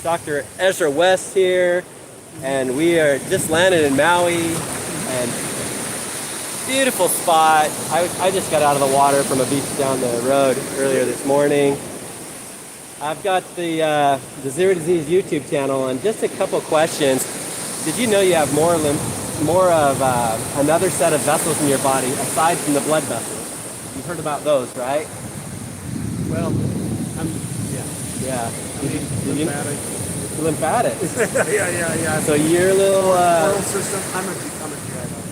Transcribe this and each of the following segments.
Dr. Ezra West here, and we are just landed in Maui, and beautiful spot. I just got out of the water from a beach down the road earlier this morning. I've got the Zero Disease YouTube channel, and just a couple questions. Did you know you have more of another set of vessels in your body aside from the blood vessels? You've heard about those, right? Well, Yeah. lymphatic. Lymphatics. Yeah. So you're a little. Oral system. I'm a GI doctor.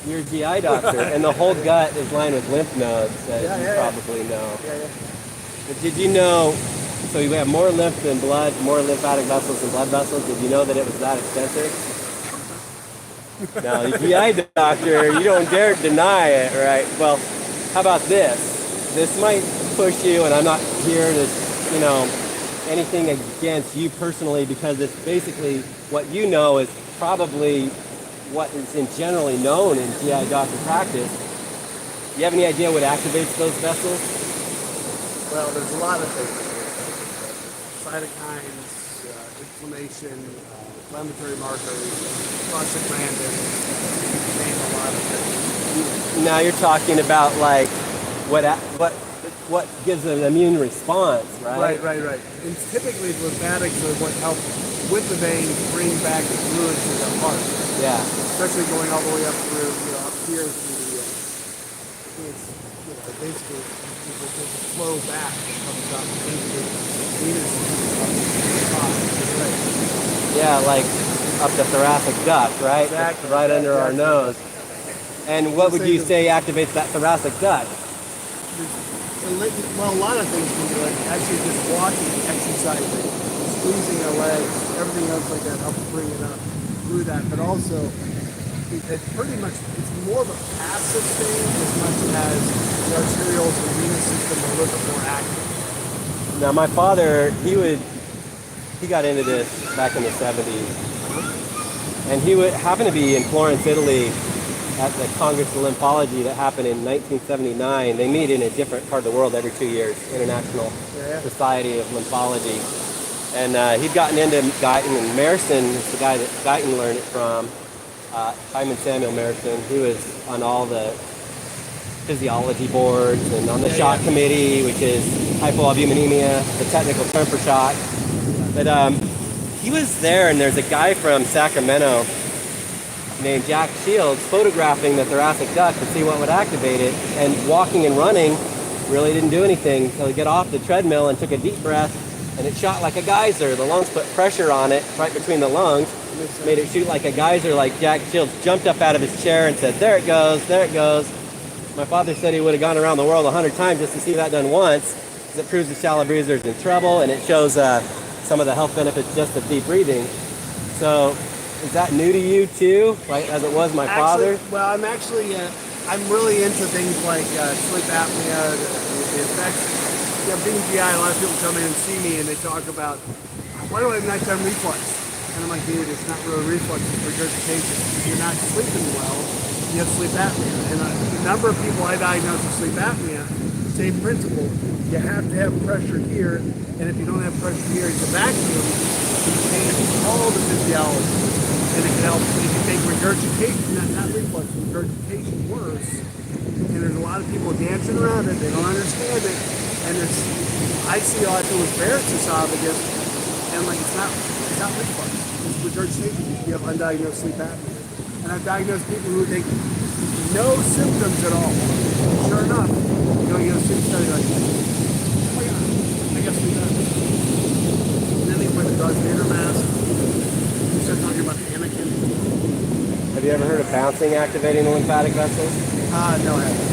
You're a GI doctor, and the whole gut is lined with lymph nodes, as you probably know. Yeah. But did you know? So you have more lymph than blood, more lymphatic vessels than blood vessels. Did you know that it was that extensive? Now, the GI doctor, you don't dare deny it, right? Well, how about this? This might push you, and I'm not here to, anything against you personally, because it's basically what you know is probably what is generally known in GI doctor practice. Do you have any idea what activates those vessels? Well, there's a lot of things. Cytokines, inflammation, inflammatory markers, prostaglandins, name a lot of things. Now you're talking about like what gives an immune response, right? Right. And typically lymphatics are what help with the veins bring back the fluid to the heart. Yeah. Especially going all the way up through, up here through the, basically there's a flow back that comes up into the venous side. Yeah, like up the thoracic duct, right? Exactly. Right under our nose. And what would you say activates that thoracic duct? Well, a lot of things can be like actually just walking, exercising, squeezing our legs, everything else like that helps bring it up through that. But also, it's pretty much, it's more of a passive thing as much as the arterioles and venous system are a little bit more active. Now my father, he got into this back in the 70s. And he would happen to be in Florence, Italy, at the Congress of Lymphology that happened in 1979. They meet in a different part of the world every 2 years, International Society of Lymphology. And he'd gotten into Guyton, and Marison is the guy that Guyton learned it from, Hyman Samuel Marison. He was on all the physiology boards and on the shock committee, which is hypoalbuminemia, the technical term for shock. But he was there, and there's a guy from Sacramento named Jack Shields photographing the thoracic duct to see what would activate it, and walking and running really didn't do anything until he got off the treadmill and took a deep breath, and it shot like a geyser. The lungs put pressure on it right between the lungs, made it shoot like a geyser. Like Jack Shields jumped up out of his chair and said, there it goes, there it goes. My father said he would have gone around the world 100 times just to see that done once, because it proves the shallow breathers in trouble, and it shows some of the health benefits just of deep breathing. So is that new to you too, like as it was my father? Well, I'm actually, I'm really into things like sleep apnea, the effects. Being GI, a lot of people come in and see me and they talk about, why do I have nighttime reflux? And I'm like, dude, it's not really reflux, it's regurgitation. If you're not sleeping well, you have sleep apnea. And the number of people I diagnose with sleep apnea, same principle, you have to have pressure here, and if you don't have pressure here, it's a vacuum, you change all the physiology. And it can help if you make regurgitation, not reflux, regurgitation worse. And there's a lot of people dancing around it, they don't understand it. And I see a lot of people with Barrett's esophagus, and like it's not reflux, it's regurgitation. You have undiagnosed sleep apnea. And I've diagnosed people who think no symptoms at all. Sure enough, you get a sleep study like, oh my God, I got sleep apnea. And then they put the Darth Vader mask. You start talking about Anakin. Have you ever heard of bouncing activating the lymphatic vessels? No, I haven't.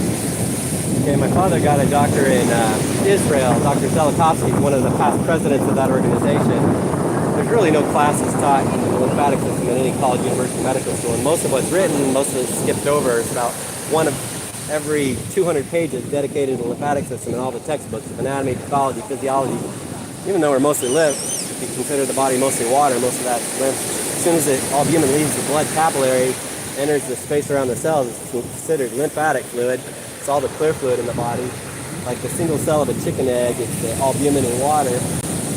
Okay, my father got a doctor in Israel, Dr. Zelikovsky, one of the past presidents of that organization. There's really no classes taught in the lymphatic system in any college, university, medical school, and most of what's written, most of it's skipped over. It's about one of every 200 pages dedicated to the lymphatic system in all the textbooks of anatomy, pathology, physiology. Even though we're mostly lymph, if you consider the body mostly water, most of that's lymph. As soon as albumin leaves the blood capillary, enters the space around the cells, it's considered lymphatic fluid. It's all the clear fluid in the body. Like the single cell of a chicken egg, it's the albumin and water.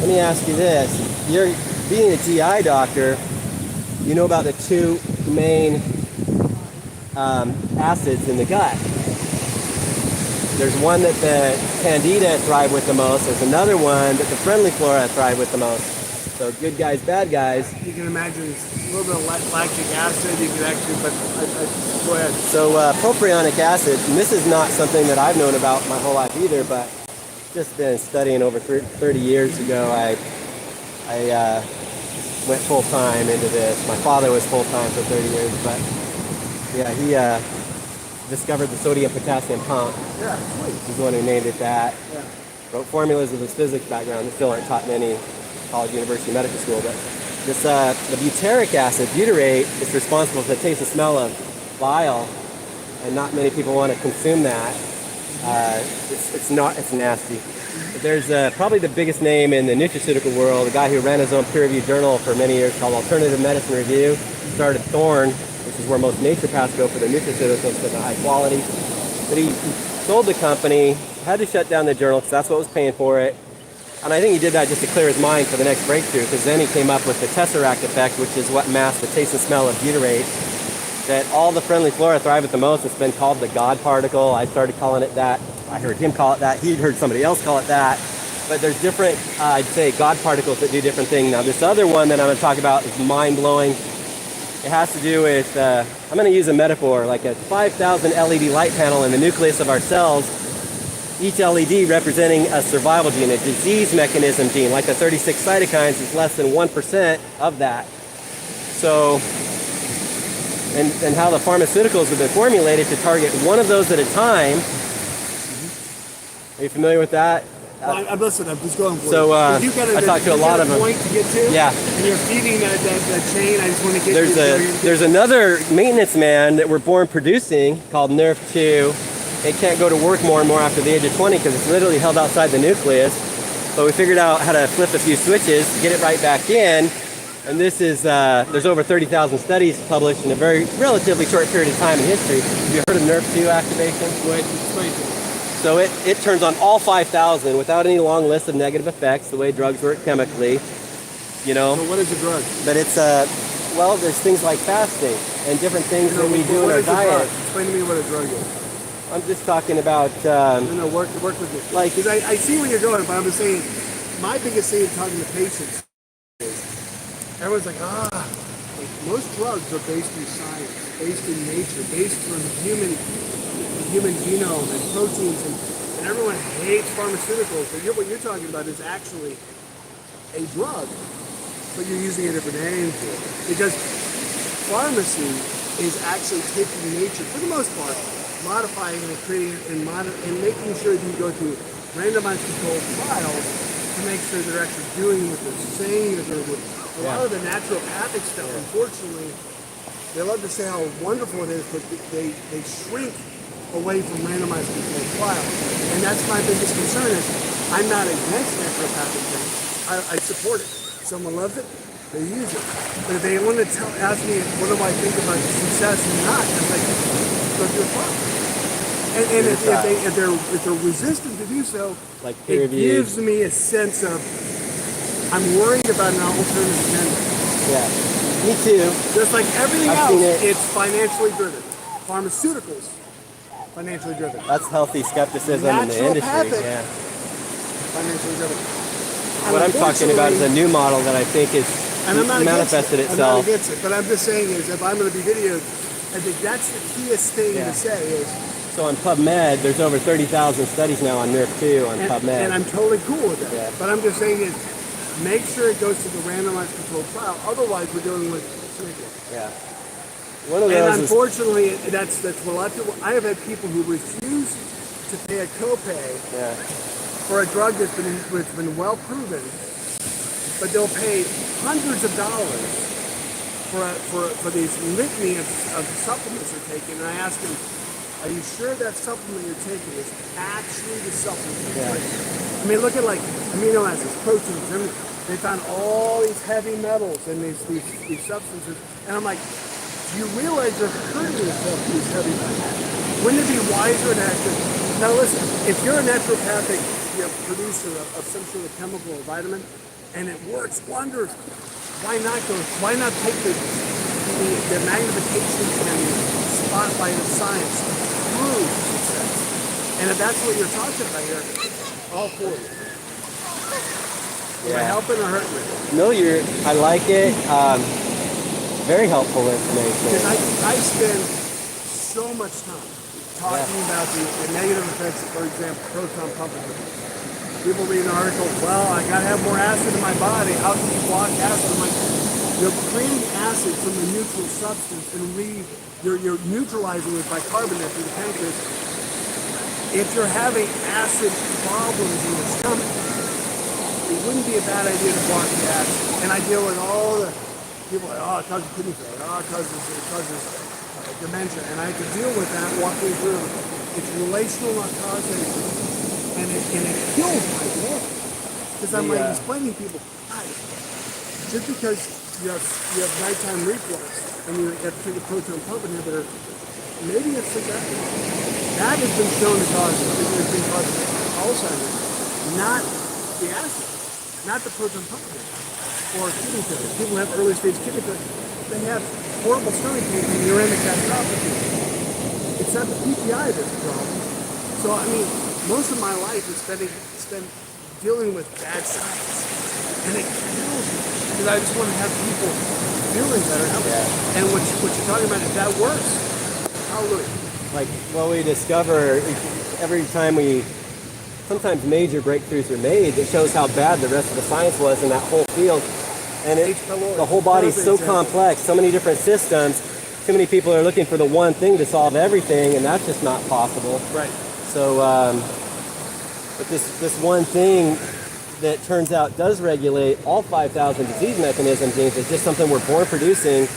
let me ask you this. You're being a GI doctor, you know about the two main acids in the gut. There's one that the candida thrive with the most. There's another one that the friendly flora thrive with the most. So good guys, bad guys. You can imagine it's a little bit of lactic acid. You can actually, but go ahead. So propionic acid, and this is not something that I've known about my whole life either, but just been studying over 30 years ago. I went full-time into this. My father was full-time for 30 years, but yeah, he discovered the sodium-potassium pump. Yeah, sweet. He's the one who named it that. Yeah. Wrote formulas with his physics background that still aren't taught in any college, university, medical school. But this, the butyric acid, butyrate, is responsible for the taste and smell of bile, and not many people want to consume that. It's nasty. But there's probably the biggest name in the nutraceutical world, a guy who ran his own peer-reviewed journal for many years called Alternative Medicine Review. Started Thorne, which is where most naturopaths go for their nutraceuticals because they're high quality. But he sold the company, had to shut down the journal because that's what was paying for it. And I think he did that just to clear his mind for the next breakthrough, because then he came up with the tesseract effect, which is what masks the taste and smell of butyrate. That all the friendly flora thrive with the most. It's been called the God particle. I started calling it that. I heard him call it that. He'd heard somebody else call it that. But there's different, I'd say, God particles that do different things. Now, this other one that I'm going to talk about is mind-blowing. It has to do with, I'm going to use a metaphor, like a 5,000 LED light panel in the nucleus of our cells, each LED representing a survival gene, a disease mechanism gene, like the 36 cytokines is less than 1% of that. So, and how the pharmaceuticals have been formulated to target one of those at a time. Are you familiar with that? I'm listening. I'm just going for so, it. I talked to a lot of them. Point to get to? Yeah. And you're feeding that chain. I just want to get There's another maintenance man that we're born producing called NERV2. It can't go to work more and more after the age of 20 because it's literally held outside the nucleus. So we figured out how to flip a few switches, get it right back in. And this is, there's over 30,000 studies published in a very relatively short period of time in history. Have you heard of NERV2 activation? Explain to me. So it turns on all 5,000 without any long list of negative effects, the way drugs work chemically, you know. So what is a drug? But it's, well, there's things like fasting and different things that we do in our diet. Explain to me what a drug is. I'm just talking about... work with me. Like, because I see where you're going, but I'm just saying, my biggest thing in talking to patients is, everyone's like, like most drugs are based in science, based in nature, based on the human genome and proteins, and everyone hates pharmaceuticals, but what you're talking about is actually a drug, but you're using a different name for it. Because pharmacy is actually taking nature, for the most part, modifying and creating and making sure that you go through randomized controlled trials to make sure they're actually doing what they're saying that they're doing. A lot of the naturopathic stuff, unfortunately, they love to say how wonderful it is, but they shrink away from randomized controlled trials. And that's my biggest concern is I'm not against naturopathic things. I support it. If someone loves it, they use it. But if they want to ask me what do I think about success and not, I'm like, go through a trial. And if they're resistant to do so, like it gives me a sense of I'm worried about an alternative agenda. Yeah, me too. Just like everything I've else, seen it. it's financially driven. Pharmaceuticals, financially driven. That's healthy skepticism in the industry. Yeah. Financially driven. What I'm talking about is a new model that I think is manifested itself. I'm not against it, but I'm just saying is if I'm going to be videoed, I think that's the keyest thing to say is. So on PubMed, there's over 30,000 studies now on NERV2 on PubMed. And I'm totally cool with that. Yeah. But I'm just saying is make sure it goes to the randomized controlled trial. Otherwise, we're dealing with snake. Yeah. One of those and unfortunately, that's what a lot of people. I have had people who refuse to pay a copay for a drug that's been well proven, but they'll pay hundreds of dollars for these litany of supplements they're taking. And I ask them, are you sure that supplement you're taking is actually the supplement you're taking? I mean, look at like amino acids, proteins. They found all these heavy metals in these substances. And I'm like, do you realize you're hurting yourself with these heavy metals? Wouldn't it be wiser to actually... Now listen, if you're a naturopathic producer of some sort of chemical or vitamin, and it works wonders. Why not go? Why not take the magnification and spotlight of science through success? And if that's what you're talking about here, all for you. Am I helping or hurting you? No, I like it. Very helpful information. Because I spend so much time talking about the negative effects of, for example, proton pump inhibitors. People read an article, well, I got to have more acid in my body. How can you block acid? I'm like, you're creating acid from the neutral substance and you're neutralizing it by carbonate through the pancreas. If you're having acid problems in your stomach, it wouldn't be a bad idea to block the acid. And I deal with all the people like, oh, it causes kidney failure, oh, it causes dementia. And I could deal with that walking through. It's relational, not causation. And it kills my world. Because I'm like explaining to people, guys, just because you have nighttime reflux and you have to take a proton pump inhibitor, maybe it's that. That has been shown to cause Alzheimer's, not the acid, not the proton pump inhibitor, or kidney failure. People who have early stage kidney failure, they have horrible stomach pain and uremic gastropathy. It's not the PPI that's the problem. So I mean, most of my life is spent dealing with bad science, and it kills me because I just want to have people feeling better. And what you're talking about, if that works, hallelujah. Like what we discover every time sometimes major breakthroughs are made, it shows how bad the rest of the science was in that whole field. And the whole body is so complex, so many different systems. Too many people are looking for the one thing to solve everything, and that's just not possible. Right. So, but this one thing that turns out does regulate all 5,000 disease mechanism genes is just something we're born producing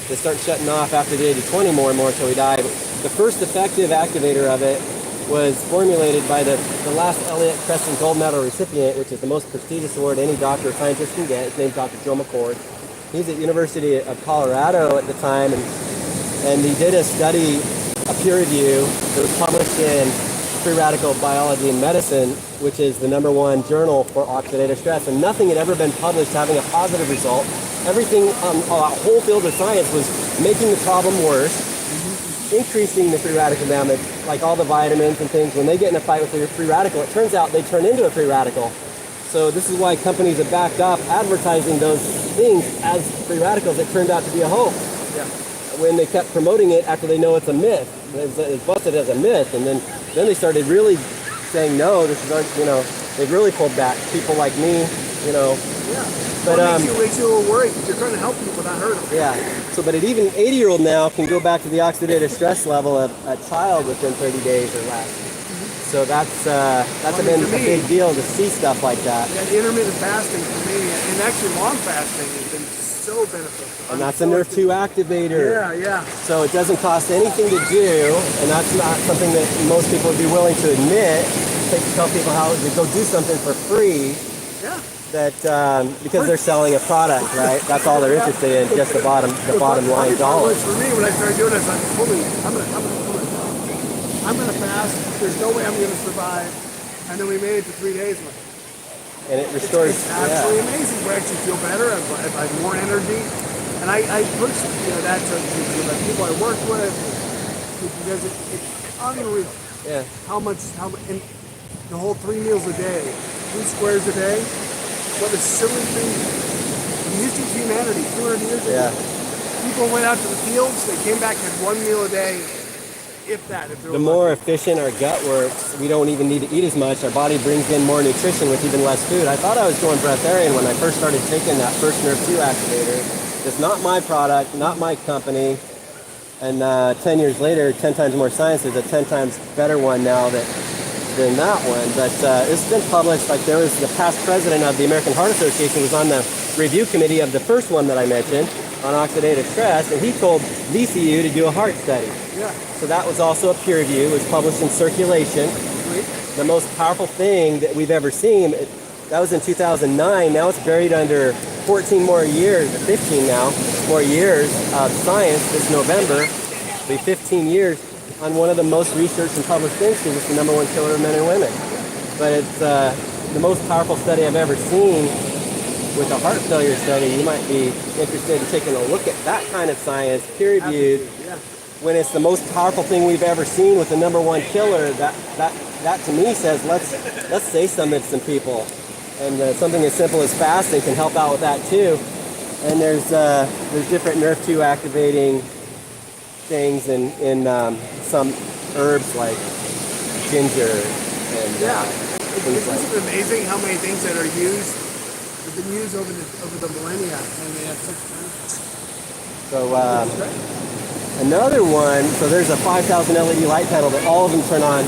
that starts shutting off after the age of 20 more and more until we die. But the first effective activator of it was formulated by the last Elliott Preston Gold Medal recipient, which is the most prestigious award any doctor or scientist can get. His name's Dr. Joe McCord. He's at University of Colorado at the time, and he did a study, a peer review that was published in Free Radical Biology and Medicine, which is the #1 journal for oxidative stress, and nothing had ever been published having a positive result. Everything on a whole field of science was making the problem worse, increasing the free radical damage, like all the vitamins and things. When they get in a fight with a free radical, it turns out they turn into a free radical. So this is why companies have backed off advertising those things as free radicals. It turned out to be a hoax. Yeah. When they kept promoting it after they know it's a myth. It's busted as a myth, and then they started really saying, no, this is, they've really pulled back. People like me, Yeah. But it makes you a little worried. You're trying to help people, not hurt them. Yeah. So, but an even 80-year-old now can go back to the oxidative stress level of a child within 30 days or less. So that's been a big deal to see stuff like that. Yeah, intermittent fasting for me, and actually long fasting has been so beneficial. And that's a NERV2 activator. Yeah, yeah. So it doesn't cost anything to do, and that's not something that most people would be willing to admit. They tell people how to go do something for free. Yeah. That because they're selling a product, right? That's all they're interested in, just the bottom line dollar. For me, when I started doing this, I'm gonna fast. There's no way I'm gonna survive. And then we made it to 3 days. And it restores. It's absolutely amazing. We actually feel better. I have more energy, and I push that to the people I work with because it's unreal. Yeah. How much and the whole 3 meals a day, 2 squares a day. What a silly thing. In the history of humanity, 200 years ago. Yeah. People went out to the fields, they came back, had 1 meal a day, if that. The more efficient our gut works, we don't even need to eat as much. Our body brings in more nutrition with even less food. I thought I was going breatharian when I first started taking that first NERV2 activator. It's not my product, not my company. And 10 years later, 10 times more science, there's a 10 times better one now than that one. But it's been published. Like there was the past president of the American Heart Association was on the review committee of the first one that I mentioned on oxidative stress, and he told VCU to do a heart study. Yeah. So that was also a peer review. It was published in Circulation. The most powerful thing that we've ever seen. That was in 2009. Now it's buried under 14 more years, or 15 now, more years of science this November. It'll be 15 years on one of the most researched and published things because it's the #1 killer of men and women. But it's the most powerful study I've ever seen with a heart failure study, you might be interested in taking a look at that kind of science, peer-reviewed, when it's the most powerful thing we've ever seen with the #1 killer. That to me says let's say something to some people, and something as simple as fasting can help out with that too. And there's different NRF2 activating things in some herbs like ginger and things like. Isn't it amazing how many things that are used have been used over the millennia, and they have such benefits? So another one. So there's a 5,000 LED light panel that all of them turn on.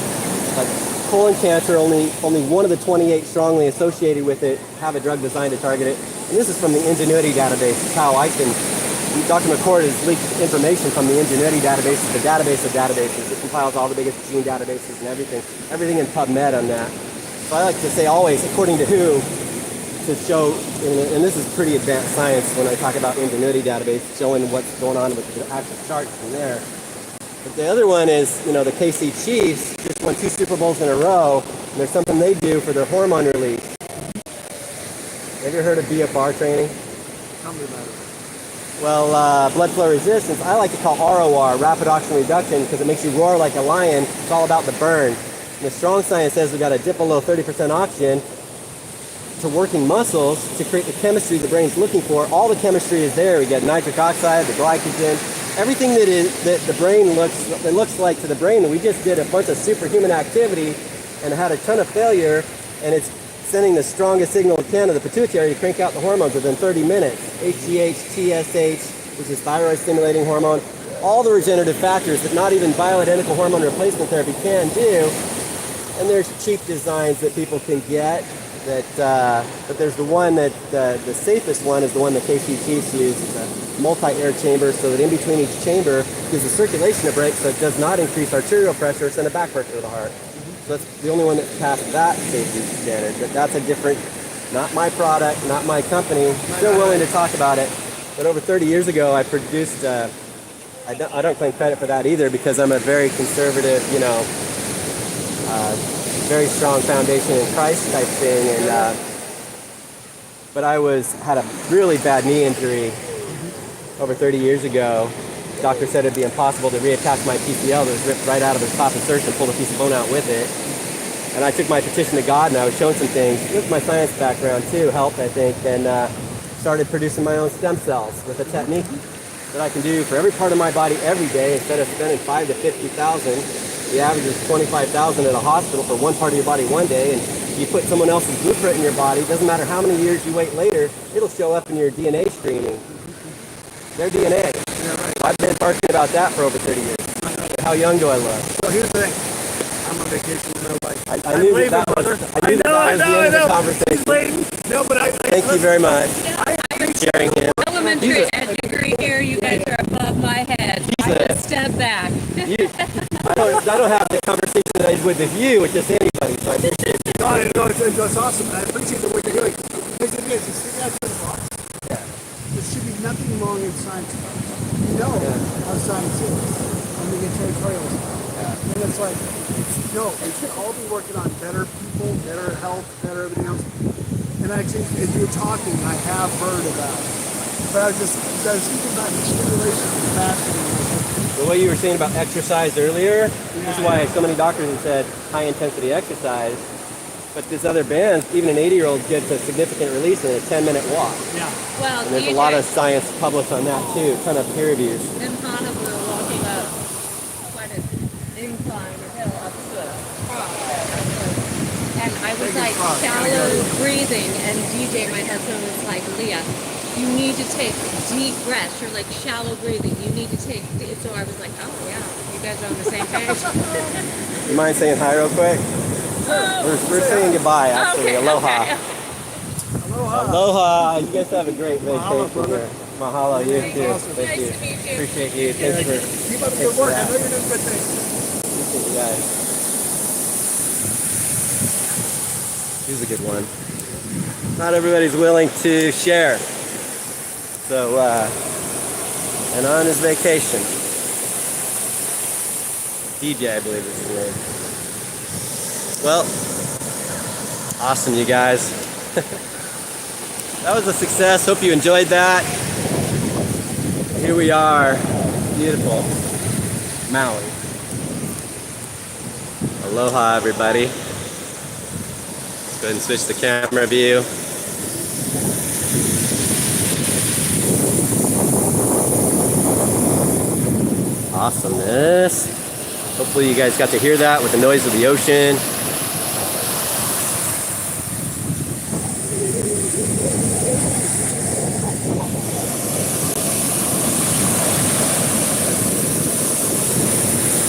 Like colon cancer, only one of the 28 strongly associated with it have a drug designed to target it. And this is from the Ingenuity database. It's how I can. Dr. McCord has leaked information from the Ingenuity database, the database of databases. It compiles all the biggest gene databases and everything in PubMed on that. So I like to say always, according to who, to show, and this is pretty advanced science when I talk about Ingenuity database, showing what's going on with the actual charts from there. But the other one is, the KC Chiefs just won 2 Super Bowls in a row, and there's something they do for their hormone release. Have you heard of BFR training? Tell me about it. Well, blood flow resistance, I like to call ROR, rapid oxygen reduction, because it makes you roar like a lion. It's all about the burn. And the strong science says we've got to dip below 30% oxygen to working muscles to create the chemistry the brain's looking for. All the chemistry is there. We get nitric oxide, the glycogen, everything that the brain looks like to the brain. And we just did a bunch of superhuman activity and had a ton of failure, and it's sending the strongest signal it can to the pituitary to crank out the hormones within 30 minutes. HGH, TSH, which is thyroid stimulating hormone, all the regenerative factors that not even bioidentical hormone replacement therapy can do. And there's cheap designs that people can get. But there's the one that the safest one is the one that KC Chiefs use. It's a multi-air chamber, so that in between each chamber gives the circulation a break, so it does not increase arterial pressure, send a back pressure to the heart. So that's the only one that passed that safety standard. But that's a different, not my product, not my company. Still willing to talk about it. But over 30 years ago, I produced. I don't claim credit for that either, because I'm a very conservative, very strong foundation in Christ type thing. And but I had a really bad knee injury over 30 years ago. Doctor said it'd be impossible to reattach my PCL that was ripped right out of his top insertion, pulled a piece of bone out with it. And I took my petition to God, and I was showing some things. With my science background too helped, I think, and started producing my own stem cells with a technique that I can do for every part of my body every day. Instead of spending $5,000 to $50,000, the average is $25,000 at a hospital for one part of your body one day. And you put someone else's blueprint in your body, doesn't matter how many years you wait later, it'll show up in your DNA screening. Their DNA. I've been talking about that for over 30 years. How young do I look? So here's the thing. I'm on vacation with my wife. I knew that was the end of the conversation. No, but Thank you very much. Sharing him. Elementary ed degree here, you guys are above my head. I just step back. I don't have the conversation that I did with you, with just anybody. So I appreciate it. No, it's awesome. I appreciate what you're doing. Because it is. It's thinking outside the box. Yeah. There should be nothing wrong in science. You know how science is. And we get territorial. And it's like, we should all be working on better people, better health, better everything else. And actually, as you were talking, I have heard about it. But I was thinking about the stimulation and fasting. The way you were saying about exercise earlier, this is why so many doctors have said high intensity exercise. But this other band, even an 80-year-old gets a significant release in a 10-minute walk. Yeah. Well, And there's a lot of science published on that too, a ton of peer reviews. in Hana, we were walking up quite an incline or hill up to it. And I was like shallow breathing, and DJ, my husband, was like, Leah, you need to take deep breaths. You're like shallow breathing. You need to take deep. So I was like, oh yeah, you guys are on the same page. You mind saying hi real quick? We're saying goodbye, actually. Okay, Aloha. okay. Aloha. Aloha. You guys have a great Mahalo, vacation brother. here. Mahalo, you Thank too. you. Thank Nice you. to meet you. Appreciate you. Thanks for Keep up the good work. I know you're doing good things. appreciate you guys. Here's a good one. Not everybody's willing to share. So, and on his vacation. DJ, I believe is his name. Well, awesome, you guys. that was a success. Hope you enjoyed that. Here we are, beautiful Maui. Aloha, everybody. Let's go ahead and switch the camera view. Awesomeness. Hopefully you guys got to hear that with the noise of the ocean.